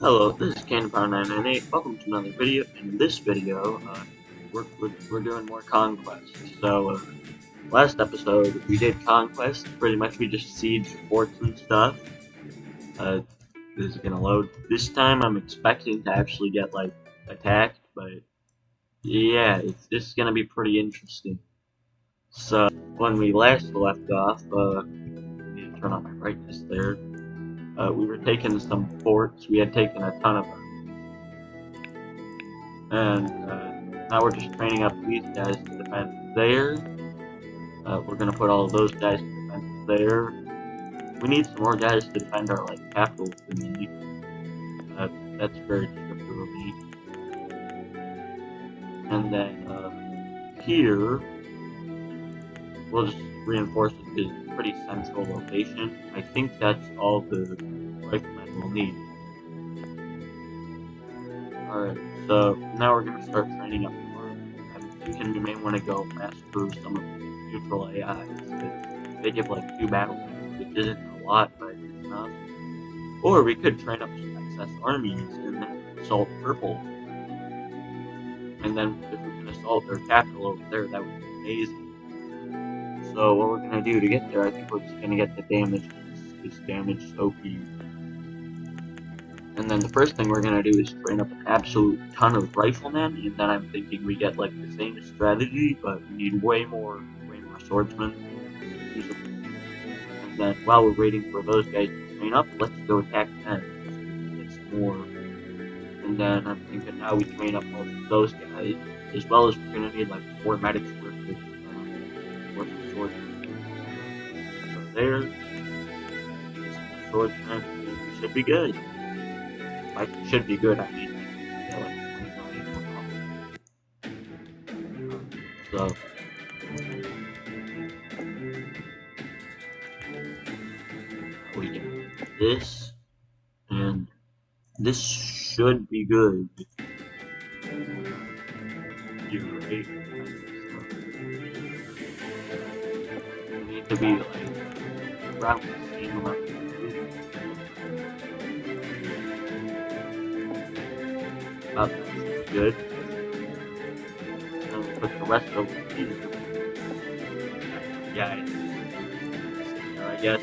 Hello, this is CandyPower998. Welcome to another video. In this video, we're doing more Conquest. So, last episode we did Conquest. Pretty much we just sieged forts and stuff. Uh, this is gonna load. This time I'm expecting to actually get, like, attacked, but yeah, this is gonna be pretty interesting. So, when we last left off, I need to turn on my brightness there. We were taking some forts. We had taken a ton of them. And now we're just training up these guys to defend there. We're gonna put all of those guys to defend there. We need some more guys to defend our like capital community. That's very descriptive of me. And then here we'll just reinforce it to a pretty central location. I think that's all the riflemen will need. Alright, so now we're gonna start training up more. I'm thinking we may want to go master some of the neutral AIs. They give like 2 battle points, which isn't a lot, but it's enough. Or we could train up some excess armies and then assault purple. And then if we can assault their capital over there, that would be amazing. So what we're gonna do to get there, I think we're just gonna get the damage. This damage OP. And then the first thing we're gonna do is train up an absolute ton of riflemen, and then I'm thinking we get like the same strategy, but we need way more swordsmen. And then while we're waiting for those guys to train up, let's go attack them. Get some more. And then I'm thinking now we train up all of those guys, as well as we're gonna need like 4 medics worth of swordsmen. So there, get some more swordsmen, and we should be good. Like, should be good, I mean, yeah, like 20 million more. So, we get this, and this should be good. You're right. We need to be, like, around the same amount. About that's good. And we put the rest over here. Yeah, I guess.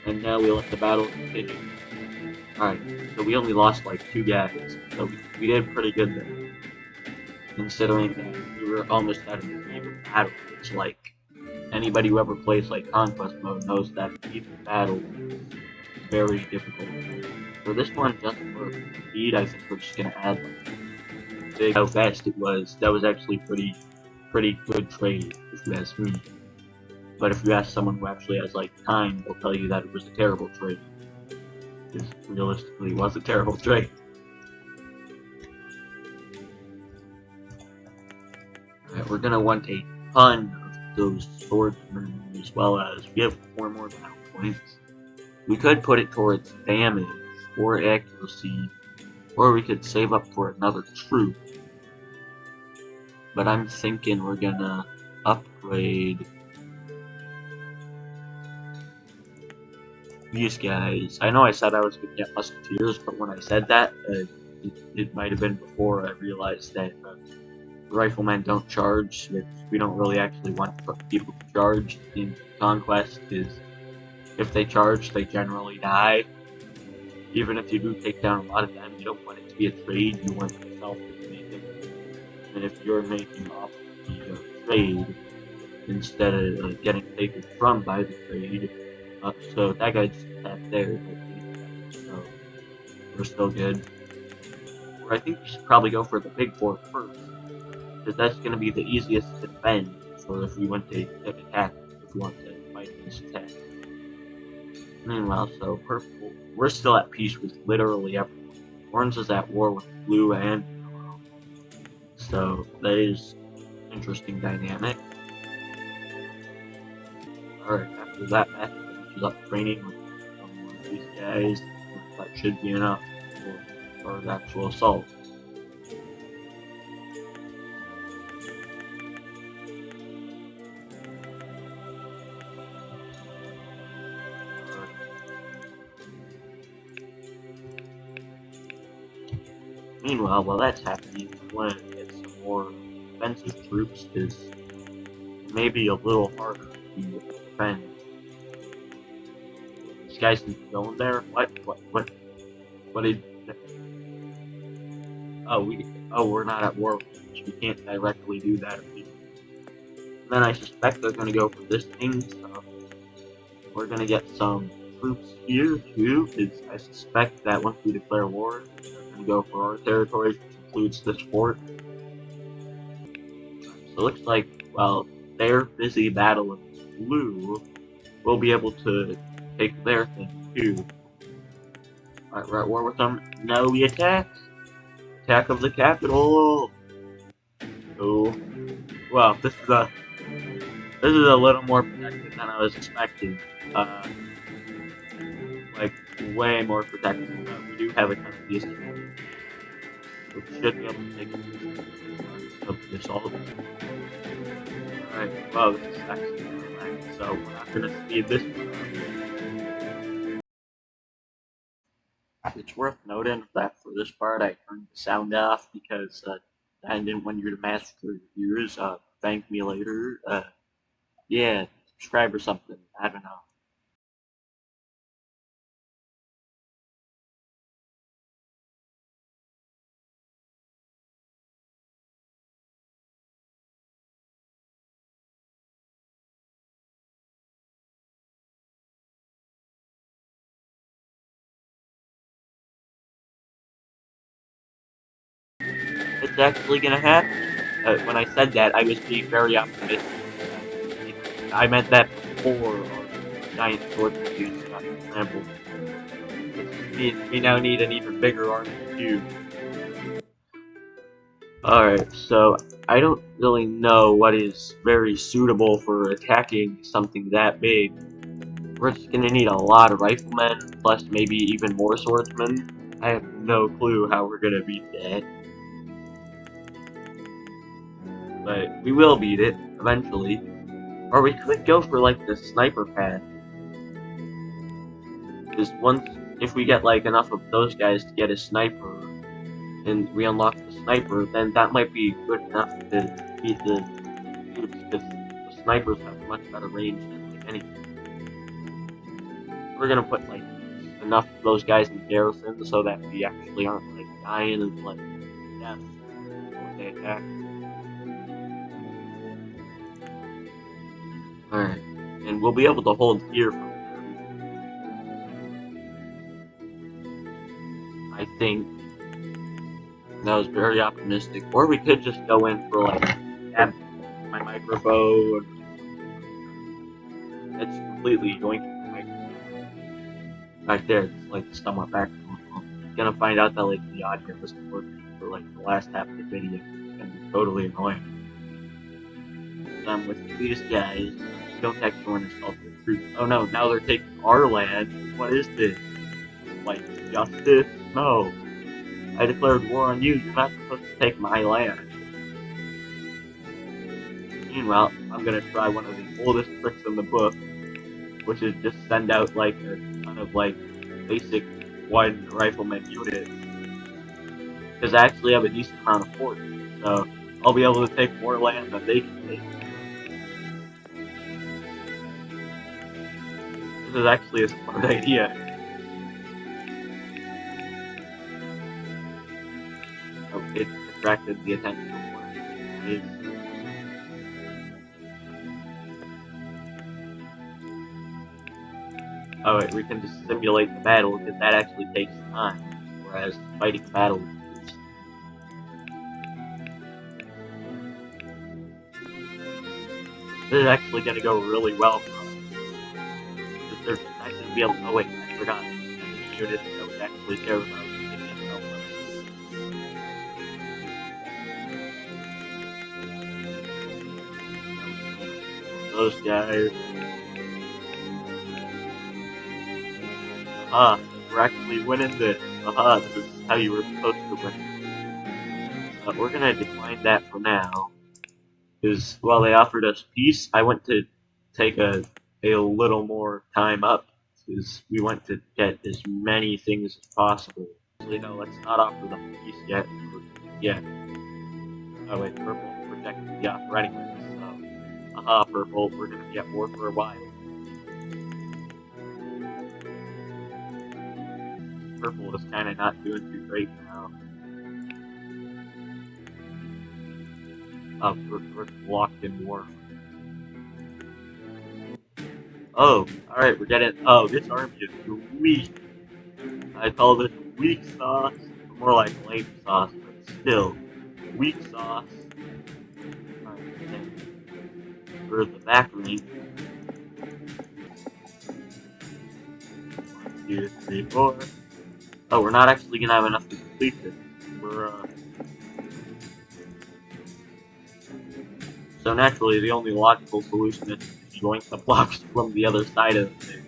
And now we let the battle continue. Alright, so we only lost like 2 guys, so we did pretty good there. Considering that we were almost at an even battle. It's like, anybody who ever plays like Conquest mode knows that even battle is very difficult. For this one, just for speed, I think we're just gonna add like big how fast it was. That was actually pretty good trade, if you ask me. But if you ask someone who actually has like time, they'll tell you that it was a terrible trade. Because realistically, it was a terrible trade. Alright, we're gonna want a ton of those swordsmen, as well as we have 4 more battle points. We could put it towards damage or accuracy, or we could save up for another troop. But I'm thinking we're gonna upgrade these guys. I know I said I was gonna get musketeers, but when I said that, it might have been before I realized that riflemen don't charge, which we don't really actually want people to charge in Conquest, because if they charge, they generally die. Even if you do take down a lot of them, you don't want it to be a trade, you want yourself to make it. And if you're making off the trade, instead of getting taken from by the trade, so that guy just attacked there, so we're still good. Or I think we should probably go for the big fort first, because that's going to be the easiest to defend for if we want to get attacked, if we want to fight against attack. Meanwhile, so purple, we're still at peace with literally everyone. Orange is at war with blue and yellow. So that is an interesting dynamic. Alright, after that match, finishes up training with one of these guys. That should be enough for the actual assault. Meanwhile, while that's happening, we want to get some more defensive troops, because it may be a little harder to defend. This guy's going there? What did... Oh, we're not at war, which we can't directly do that. And then I suspect they're gonna go for this thing, so we're gonna get some troops here too, because I suspect that once we declare war, they're gonna go for our territories, which includes this fort. So it looks like, while they're busy battling blue, we'll be able to take their thing too. Alright, we're at war with them. Now we attack! Attack of the capital! Oh, well, this is a little more protected than I was expecting. Like, way more protected. We do have a ton of these, which should be able to take of the assault. Alright, well, this is actually relaxed, so we're not gonna speed this one up. It's worth noting that for this part I turned the sound off because I didn't want you to massacre your ears. Thank me later. Yeah, subscribe or something. I don't know. It's actually gonna happen. When I said that, I was being very optimistic. I meant that before our giant sword use got trampled. We now need an even bigger army too. Alright, so I don't really know what is very suitable for attacking something that big. We're just gonna need a lot of riflemen, plus maybe even more swordsmen. I have no clue how we're gonna beat that. But we will beat it, eventually. Or we could go for, like, the sniper path. Because if we get, like, enough of those guys to get a sniper, and we unlock the sniper, then that might be good enough to beat the troops, because the snipers have much better range than, like, anything. We're gonna put, like, enough of those guys in garrison so that we actually aren't, like, dying of, like, death when they attack. Alright, and we'll be able to hold here from them. I think that was very optimistic. Or we could just go in for, like, my microphone. It's completely yoinking the microphone. Right there, it's like somewhat back. I'm gonna find out that, like, the audio wasn't working for, like, the last half of the video. It's gonna be totally annoying. I'm with these guys. Don't actually want to assault the troops. Oh no, now they're taking our land. What is this? Like, justice? No. I declared war on you. You're not supposed to take my land. Meanwhile, I'm gonna try one of the oldest tricks in the book, which is just send out, like, a ton of, like, basic one rifleman units. Because I actually have a decent amount of forts, so I'll be able to take more land than they can take. This is actually a smart idea. Oh, it attracted the attention of one of the guys. Oh wait, we can just simulate the battle, because that actually takes time, whereas fighting the battle is... This is actually gonna go really well for us. Because they're not gonna be able to... Oh wait, I forgot. Units that we actually care about. Those guys. Aha, we're actually winning this. Aha, this is how you were supposed to win. We're gonna decline that for now. Because while they offered us peace, I went to take a little more time up. Because we want to get as many things as possible. So actually, no, let's not offer them peace yet. Yeah. Oh, wait, purple rejected the offer anyways, so. Aha, purple, we're gonna be at war for a while. Purple is kinda not doing too great now. We're locked in war. Oh, alright, we're getting. Oh, this army is weak. I call this weak sauce. More like lame sauce, but still. Weak sauce. Alright, then for the back range. 1, 2, 3, 4. Oh, we're not actually gonna have enough to complete this. We're, So naturally, the only logical solution is to join the blocks from the other side of the thing.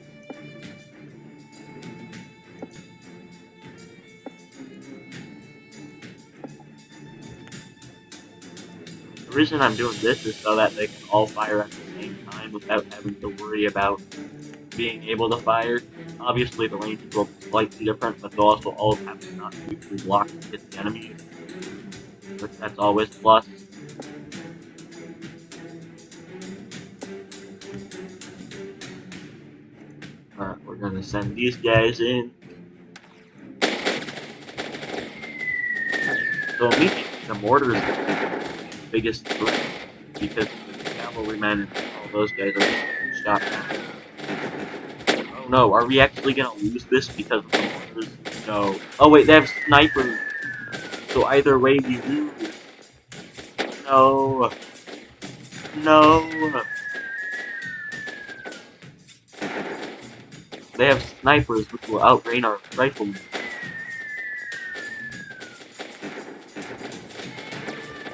The reason I'm doing this is so that they can all fire at the same time without having to worry about being able to fire. Obviously, the ranges will be slightly different, but they'll also all have to not do 3 blocks to hit the enemy, but that's always plus. Alright, we're gonna send these guys in. So immediately, the mortars are the biggest threat, because the cavalrymen and all those guys are getting shot down. Oh no, are we actually gonna lose this because of the mortars? No. Oh wait, they have snipers! So either way we lose. No. No. They have snipers which will outrain our riflemen.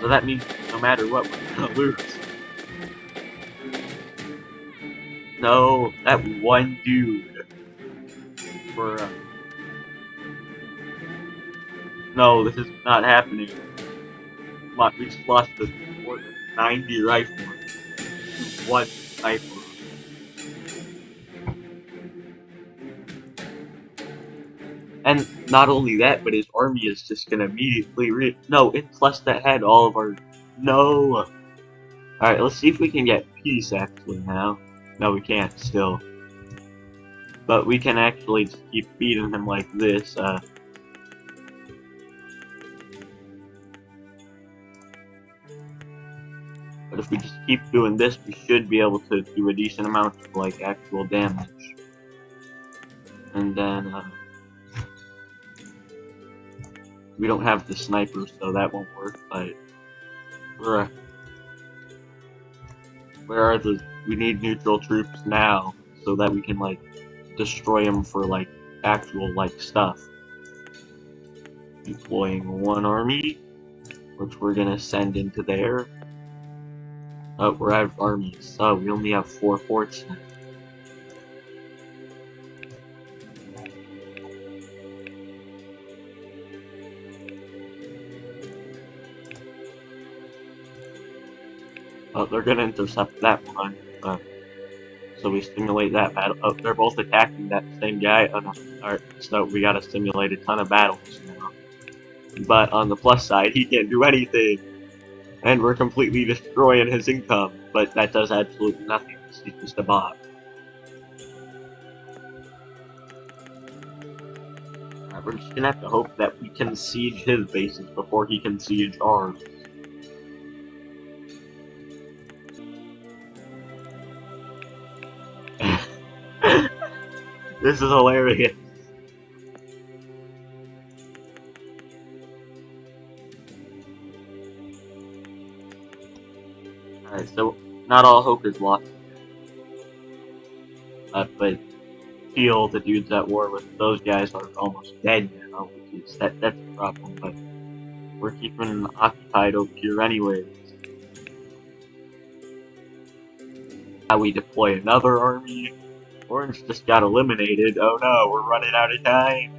So that means no matter what, we're gonna lose. No, that one dude. For no, this is not happening. Come on, we just lost the more than 90 riflemen to one sniper. And not only that, but his army is just gonna immediately no, it plus that had all of our no. Alright, let's see if we can get peace actually now. No, we can't still. But we can actually just keep beating him like this, But if we just keep doing this, we should be able to do a decent amount of, like, actual damage. And then, we don't have the snipers, so that won't work, but where are the... We need neutral troops now, so that we can, like, destroy them for, like, actual, like, stuff. Deploying one army, which we're gonna send into there. Oh, we're out of armies, so we only have 4 forts now. Oh, they're gonna intercept that one. So we stimulate that battle. Oh, they're both attacking that same guy. Oh no. Alright, so we gotta simulate a ton of battles now. But on the plus side, he can't do anything. And we're completely destroying his income. But that does absolutely nothing. He's just a bot. Alright, we're just gonna have to hope that we can siege his bases before he can siege ours. This is hilarious. Alright, so not all hope is lost. But feel the dudes at war with those guys are almost dead now, which is that's a problem, but we're keeping them occupied over here anyways. Now we deploy another army. Orange just got eliminated. Oh no, we're running out of time.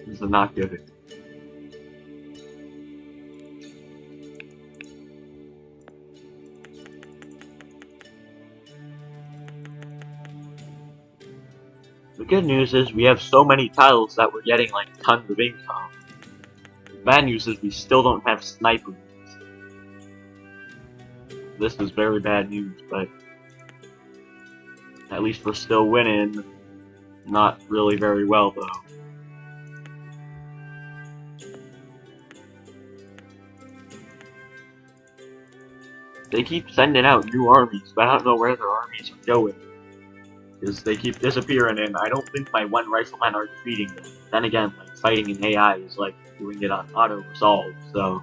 This is not good. The good news is we have so many titles that we're getting like tons of income. The bad news is we still don't have snipers. This is very bad news, but at least we're still winning. Not really very well though. They keep sending out new armies, but I don't know where their armies are going. Because they keep disappearing, and I don't think my one riflemen are defeating them. Then again, like, fighting an AI is like doing it on auto-resolve, so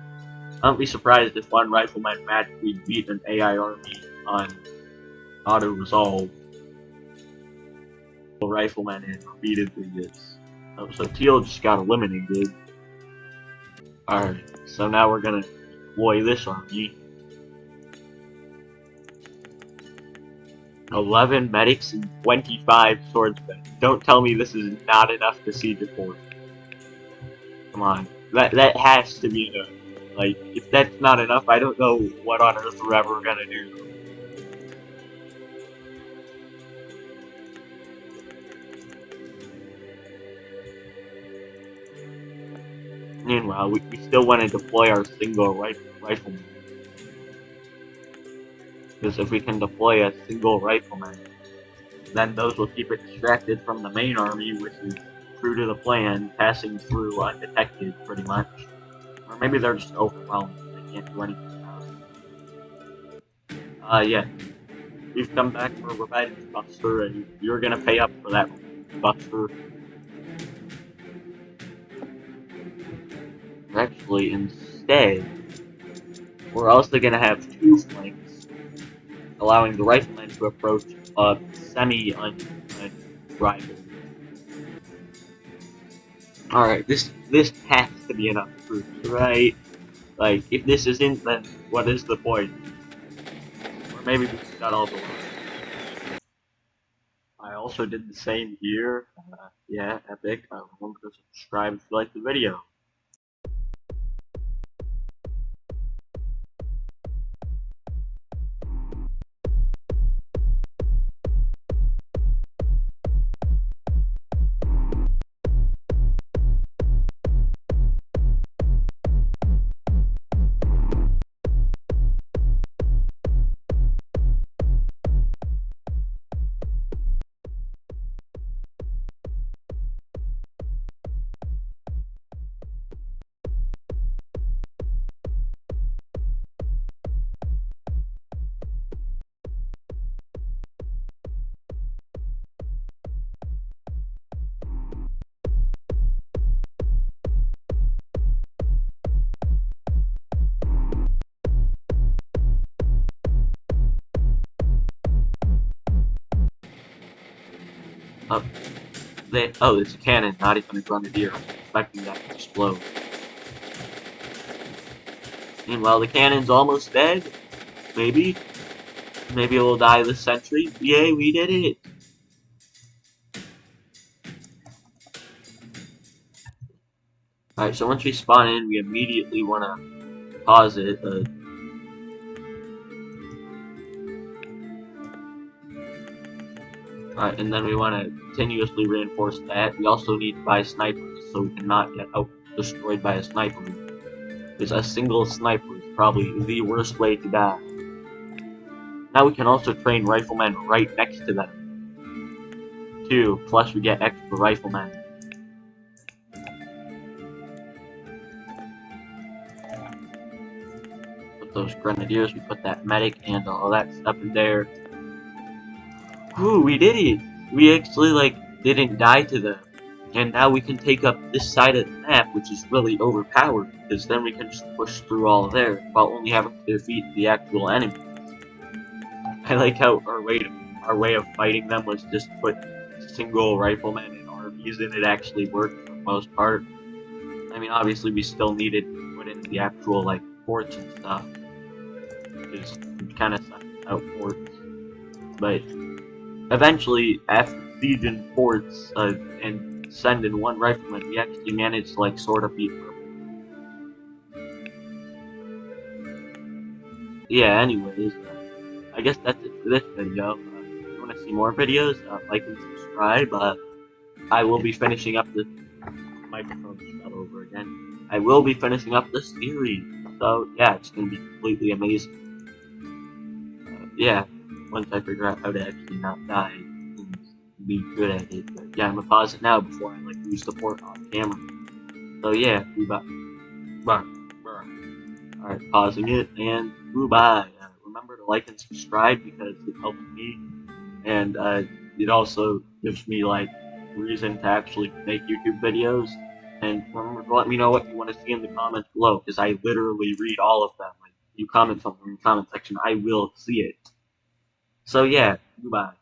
I won't be surprised if one rifleman magically beat an AI army on auto-resolve. Rifleman and repeatedly gets. Oh, so Teal just got eliminated. Alright, so now we're gonna deploy this army. 11 medics and 25 swordsmen. Don't tell me this is not enough to siege a fort. Come on. That has to be enough. Like, if that's not enough, I don't know what on earth we're ever gonna do. Meanwhile, we still want to deploy our single rifleman. Because if we can deploy a single rifleman, then those will keep it distracted from the main army, which is true to the plan, passing through undetected, pretty much. Or maybe they're just overwhelmed, they can't do anything about it. Yeah. We've come back for Revenge Buster, and you're gonna pay up for that, Buster. Actually, instead, we're also gonna have 2 flanks, allowing the riflemen to approach a semi-rival. Alright, this has to be enough troops, right? Like, if this isn't, then what is the point? Or maybe we just got all the way. I also did the same here. Yeah, epic. Remember to subscribe if you like the video. Oh, it's a cannon, not even a grenadier. I'm expecting that to explode. Meanwhile, the cannon's almost dead. Maybe. Maybe it will die this century. Yay, we did it! Alright, so once we spawn in, we immediately want to pause it. Alright, and then we want to continuously reinforce that. We also need to buy snipers so we cannot get destroyed by a sniper. Because a single sniper is probably the worst way to die. Now we can also train riflemen right next to them, too. Plus we get extra riflemen. Put those grenadiers, we put that medic and all that stuff in there. Whew, we did it! We actually, like, didn't die to them. And now we can take up this side of the map, which is really overpowered, because then we can just push through all there, while only having to defeat the actual enemy. I like how our way of fighting them was just put single riflemen in armies, and it actually worked for the most part. I mean, obviously we still needed to put in the actual, like, forts and stuff, because we kind of sucked out forts. But eventually, after sieging forts and sending one rifleman, we actually managed to, like, sort of beat them. Yeah, anyways, I guess that's it for this video. If you want to see more videos, like and subscribe. I will be finishing up the microphone just fell over again. I will be finishing up this series. So yeah, it's gonna be completely amazing. Yeah, once I figure out how to actually not die and be good at it. But yeah, I'm gonna pause it now before I like lose support on camera. So yeah, goodbye. Alright, pausing it and goodbye. Remember to like and subscribe because it helps me, and it also gives me like reason to actually make YouTube videos. And remember to let me know what you want to see in the comments below because I literally read all of them. Like you comment something in the comment section, I will see it. So yeah, goodbye.